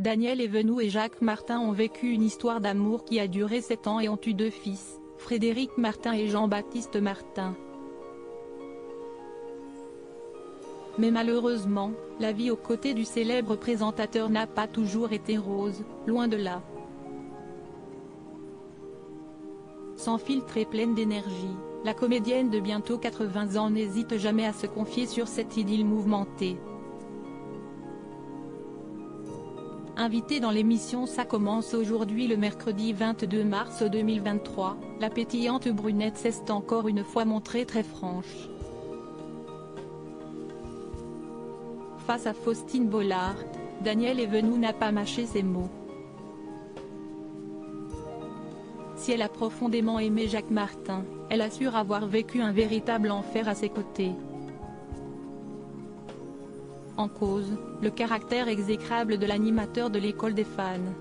Daniel Evenou et Jacques Martin ont vécu une histoire d'amour qui a duré 7 ans et ont eu 2 fils, Frédéric Martin et Jean-Baptiste Martin. Mais malheureusement, la vie aux côtés du célèbre présentateur n'a pas toujours été rose, loin de là. Sans filtre et pleine d'énergie, la comédienne de bientôt 80 ans n'hésite jamais à se confier sur cette idylle mouvementée. Invitée dans l'émission Ça commence aujourd'hui le mercredi 22 mars 2023, la pétillante brunette s'est encore une fois montrée très franche. Face à Faustine Bollard, Daniel Evenou n'a pas mâché ses mots. Si elle a profondément aimé Jacques Martin, elle assure avoir vécu un véritable enfer à ses côtés. En cause, le caractère exécrable de l'animateur de l'école des fans.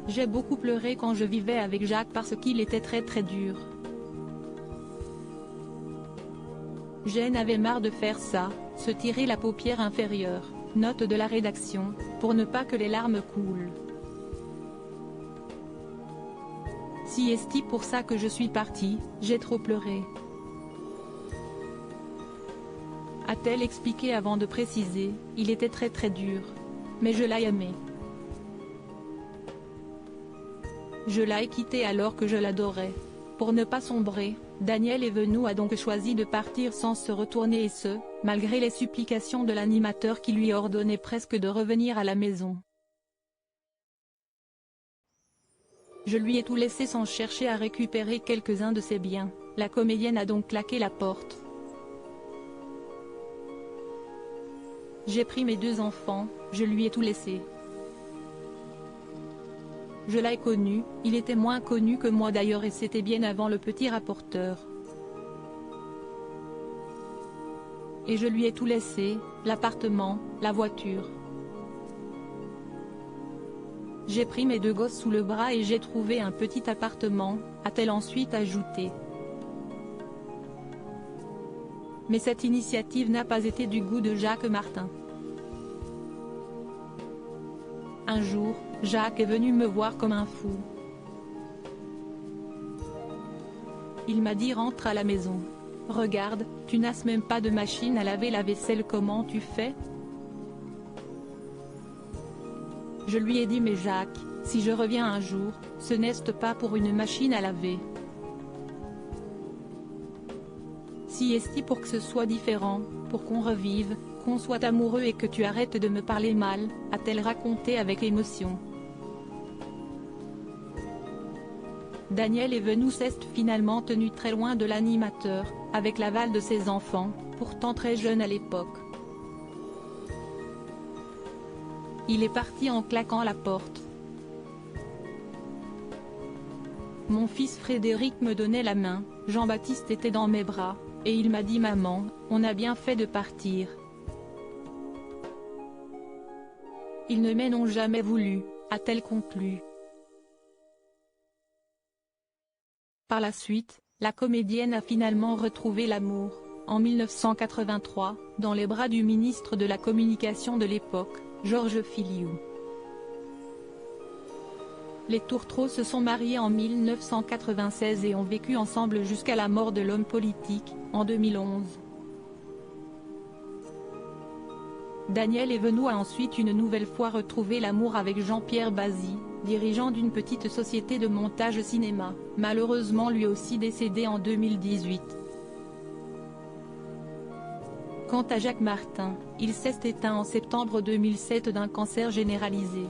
J'ai beaucoup pleuré quand je vivais avec Jacques parce qu'il était très dur. J'en avais marre de faire ça, se tirer la paupière inférieure, note de la rédaction, pour ne pas que les larmes coulent. Si est-ce pour ça que je suis partie, j'ai trop pleuré. A-t-elle expliqué avant de préciser, il était très dur. Mais je l'ai aimé. Je l'ai quitté alors que je l'adorais. Pour ne pas sombrer, Daniel Evenou a donc choisi de partir sans se retourner et ce, malgré les supplications de l'animateur qui lui ordonnait presque de revenir à la maison. Je lui ai tout laissé sans chercher à récupérer quelques-uns de ses biens, la comédienne a donc claqué la porte. J'ai pris mes 2 enfants, je lui ai tout laissé. Je l'ai connu, il était moins connu que moi d'ailleurs et c'était bien avant le petit rapporteur. Et je lui ai tout laissé, l'appartement, la voiture. J'ai pris mes 2 gosses sous le bras et j'ai trouvé un petit appartement, a-t-elle ensuite ajouté. Mais cette initiative n'a pas été du goût de Jacques Martin. Un jour, Jacques est venu me voir comme un fou. Il m'a dit rentre à la maison. Regarde, tu n'as même pas de machine à laver la vaisselle, comment tu fais? Je lui ai dit mais Jacques, si je reviens un jour, ce n'est pas pour une machine à laver. Si est pour que ce soit différent, pour qu'on revive, qu'on soit amoureux et que tu arrêtes de me parler mal, a-t-elle raconté avec émotion. Daniel Evenou s'est finalement tenu très loin de l'animateur, avec l'aval de ses enfants, pourtant très jeunes à l'époque. Il est parti en claquant la porte. Mon fils Frédéric me donnait la main, Jean-Baptiste était dans mes bras, et il m'a dit maman, on a bien fait de partir. Ils ne m'en ont jamais voulu, a-t-elle conclu. Par la suite, la comédienne a finalement retrouvé l'amour, en 1983, dans les bras du ministre de la Communication de l'époque, Georges Filiou. Les Tourtereaux se sont mariés en 1996 et ont vécu ensemble jusqu'à la mort de l'homme politique, en 2011. Daniel Evenou a ensuite une nouvelle fois retrouvé l'amour avec Jean-Pierre Bazy, dirigeant d'une petite société de montage cinéma, malheureusement lui aussi décédé en 2018. Quant à Jacques Martin, il s'est éteint en septembre 2007 d'un cancer généralisé.